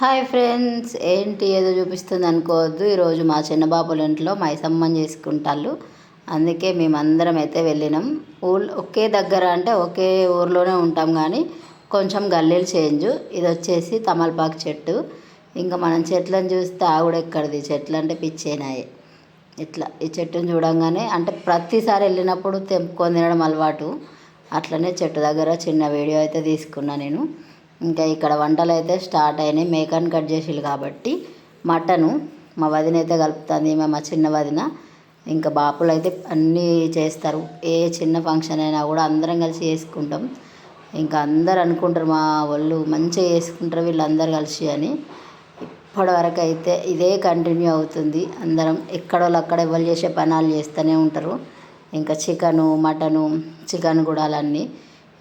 Hi friends, ఏంటి ఏదో చూపిస్తుంది అనుకోవద్దు. ఈరోజు మా చిన్న బాబుల ఇంట్లో మైసమ్మని చేసుకుంటాళ్ళు. అందుకే మేమందరం అయితే వెళ్ళినాం. ఒకే దగ్గర అంటే ఒకే ఊర్లోనే ఉంటాం, కానీ కొంచెం గల్లీలు చేంజ్. ఇది వచ్చేసి తమలపాకు చెట్టు. ఇంకా మనం చెట్లను చూస్తే ఆవిడెక్కడిది, చెట్లు అంటే పిచ్చేనాయి. ఇట్లా ఈ చెట్టును చూడంగానే అంటే ప్రతిసారి వెళ్ళినప్పుడు తెంపుకొని తినడం అలవాటు. అట్లనే చెట్టు దగ్గర చిన్న వీడియో అయితే తీసుకున్నా నేను. ఇంకా ఇక్కడ వంటలు అయితే స్టార్ట్ అయినాయి. మేకను కట్ చేసిళ్ళు కాబట్టి మటను మా వదిన అయితే కలుపుతుంది, మా చిన్న వదిన. ఇంకా బాపులు అయితే అన్నీ చేస్తారు. ఏ చిన్న ఫంక్షన్ అయినా కూడా అందరం కలిసి చేసుకుంటాం. ఇంకా అందరు అనుకుంటారు మా వాళ్ళు మంచిగా చేసుకుంటారు వీళ్ళందరూ కలిసి అని. ఇప్పటివరకు అయితే ఇదే కంటిన్యూ అవుతుంది. అందరం ఎక్కడోళ్ళు అక్కడ ఎవరు చేసే పనాలు చేస్తూనే ఉంటారు. ఇంకా చికెను మటను చికెన్ కూడా అన్నీ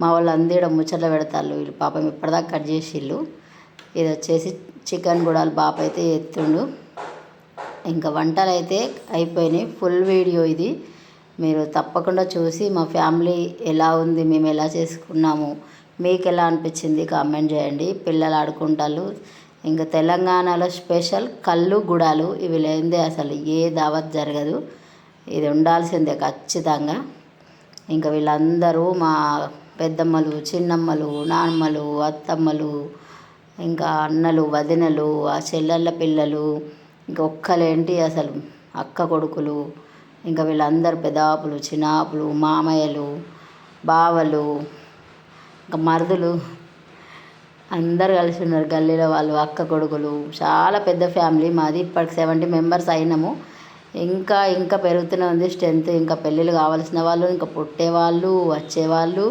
మా వాళ్ళు అందరూ ముచ్చట్లు పెడతారు. వీళ్ళు పాపం ఇప్పటిదాకా కట్ చేసిళ్ళు. ఇది వచ్చేసి చికెన్ కూడా బాప అయితే ఎత్తుండు. ఇంకా వంటలు అయితే అయిపోయినాయి. ఫుల్ వీడియో ఇది మీరు తప్పకుండా చూసి మా ఫ్యామిలీ ఎలా ఉంది, మేము ఎలా చేసుకున్నాము, మీకు ఎలా అనిపించింది కామెంట్ చేయండి. పిల్లలు ఆడుకుంటారు. ఇంకా తెలంగాణలో స్పెషల్ కళ్ళు గుడాలు. ఇవి లేనిదే అసలు ఏ దావత్ జరగదు. ఇది ఉండాల్సిందే ఖచ్చితంగా. ఇంకా వీళ్ళందరూ మా పెద్దమ్మలు, చిన్నమ్మలు, నాన్నమ్మలు, అత్తమ్మలు, ఇంకా అన్నలు, వదినలు, ఆ చెల్లెళ్ళ పిల్లలు, ఇంకా ఒక్కలేంటి అసలు అక్క కొడుకులు, ఇంకా వీళ్ళందరూ పెదాపులు, చిన్నాపులు, మామయ్యలు, బావలు, ఇంకా మరుదులు అందరు కలిసి ఉన్నారు. గల్లీలో వాళ్ళు అక్క కొడుకులు. చాలా పెద్ద ఫ్యామిలీ మాది. ఇప్పటికి 70 మెంబర్స్ అయినాము. ఇంకా ఇంకా పెరుగుతూనే ఉంది స్ట్రెంత్. ఇంకా పెళ్ళిళ్ళు కావాల్సిన వాళ్ళు, ఇంకా పుట్టేవాళ్ళు, వచ్చేవాళ్ళు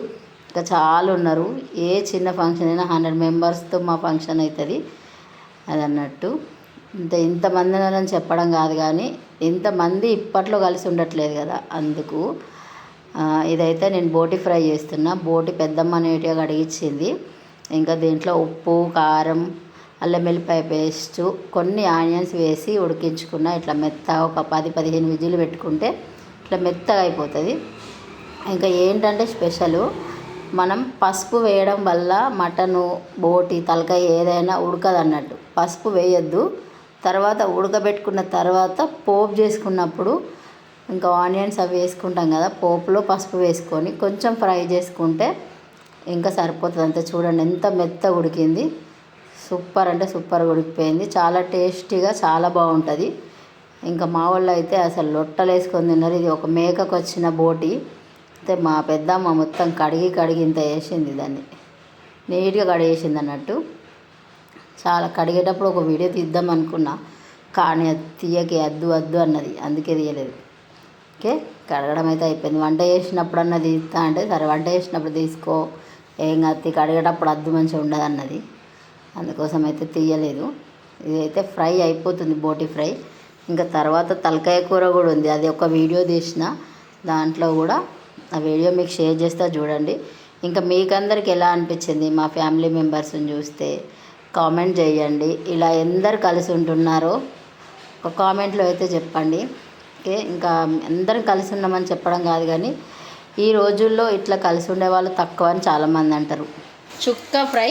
ఇంకా చాలా ఉన్నారు. ఏ చిన్న ఫంక్షన్ అయినా 100 మెంబర్స్తో మా ఫంక్షన్ అవుతుంది. అది అన్నట్టు ఇంతమంది అని చెప్పడం కాదు, కానీ ఇంతమంది ఇప్పట్లో కలిసి ఉండట్లేదు కదా, అందుకు. ఇదైతే నేను బోటి ఫ్రై చేస్తున్నా. బోటి పెద్దమ్మ నీట్గా కడిగిచ్చింది. ఇంకా దీంట్లో ఉప్పు, కారం, అల్లం వెల్లిపాయ పేస్టు, కొన్ని ఆనియన్స్ వేసి ఉడికించుకున్న. ఇట్లా మెత్తగా ఒక 10-15 విజిల్లు పెట్టుకుంటే ఇట్లా మెత్తగా అయిపోతుంది. ఇంకా ఏంటంటే స్పెషలు, మనం పసుపు వేయడం వల్ల మటను, బోటి, తలకాయ ఏదైనా ఉడకదు అన్నట్టు. పసుపు వేయొద్దు. తర్వాత ఉడకబెట్టుకున్న తర్వాత పోపు చేసుకున్నప్పుడు ఇంకా ఆనియన్స్ అవి వేసుకుంటాం కదా, పోపులో పసుపు వేసుకొని కొంచెం ఫ్రై చేసుకుంటే ఇంకా సరిపోతుంది. అంతే. చూడండి ఎంత మెత్తగా ఉడికింది. సూపర్ అంటే సూపర్గా ఉడికిపోయింది. చాలా టేస్టీగా చాలా బాగుంటుంది. ఇంకా మా వాళ్ళు అయితే అసలు లొట్టలు వేసుకొని తిన్నారు. ఇది ఒక మేకకు వచ్చిన బోటి అయితే మా పెద్దమ్మ మొత్తం కడిగి ఇంత వేసింది. దాన్ని నీట్గా కడిగేసింది అన్నట్టు. చాలా కడిగేటప్పుడు ఒక వీడియో తీద్దాం అనుకున్నా, కానీ తీయకి వద్దు అన్నది, అందుకే తీయలేదు. ఓకే, కడగడం అయితే అయిపోయింది. వంట చేసినప్పుడు అన్నది తీస్తా అంటే సరే వంట చేసినప్పుడు తీసుకో, ఏం కాదు, కడిగేటప్పుడు అద్దు మంచిగా ఉండదు అన్నది, అందుకోసం అయితే తీయలేదు. ఇదైతే ఫ్రై అయిపోతుంది, బోటి ఫ్రై. ఇంకా తర్వాత తలకాయ కూర కూడా ఉంది. అది ఒక వీడియో తీసిన, దాంట్లో కూడా ఆ వీడియో మీకు షేర్ చేస్తా చూడండి. ఇంకా మీకందరికి ఎలా అనిపించింది మా ఫ్యామిలీ మెంబర్స్ని చూస్తే కామెంట్ చేయండి. ఇలా ఎందరు కలిసి ఉంటున్నారో ఒక కామెంట్లో అయితే చెప్పండి. ఓకే, ఇంకా అందరం కలిసి ఉన్నామని చెప్పడం కాదు, కానీ ఈ రోజుల్లో ఇట్లా కలిసి ఉండేవాళ్ళు తక్కువ అని చాలామంది అంటారు. చుక్క ఫ్రై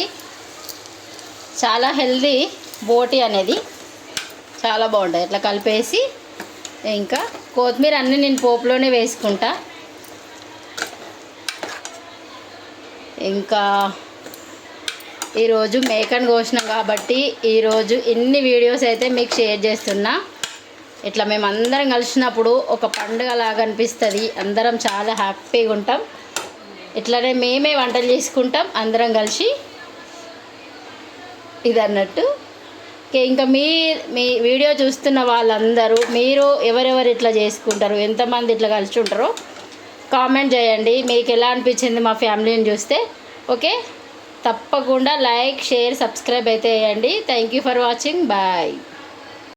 చాలా హెల్దీ. బోటి అనేది చాలా బాగుంటుంది. ఇట్లా కలిపేసి ఇంకా కొత్తిమీర అన్నీ నేను పోపులోనే వేసుకుంటా. ఇంకా ఈరోజు మేకను కోసినాం కాబట్టి ఈరోజు ఇన్ని వీడియోస్ అయితే మీకు షేర్ చేస్తున్నా. ఇట్లా మేము అందరం కలిసినప్పుడు ఒక పండుగ లాగా అనిపిస్తుంది. అందరం చాలా హ్యాపీగా ఉంటాం. ఇట్లనే మేమే వంటలు చేసుకుంటాం అందరం కలిసి, ఇది అన్నట్టు. ఇంకా మీ వీడియో చూస్తున్న వాళ్ళందరూ మీరు ఎవరెవరు ఇట్లా చేసుకుంటారు, ఎంతమంది ఇట్లా కలిసి ఉంటారో కామెంట్ చేయండి. మీకు ఎలా అనిపించింది మా ఫ్యామిలీని చూస్తే. ఓకే, తప్పకుండా లైక్, షేర్, సబ్స్క్రైబ్ అయితే చేయండి. Thank you for watching. Bye.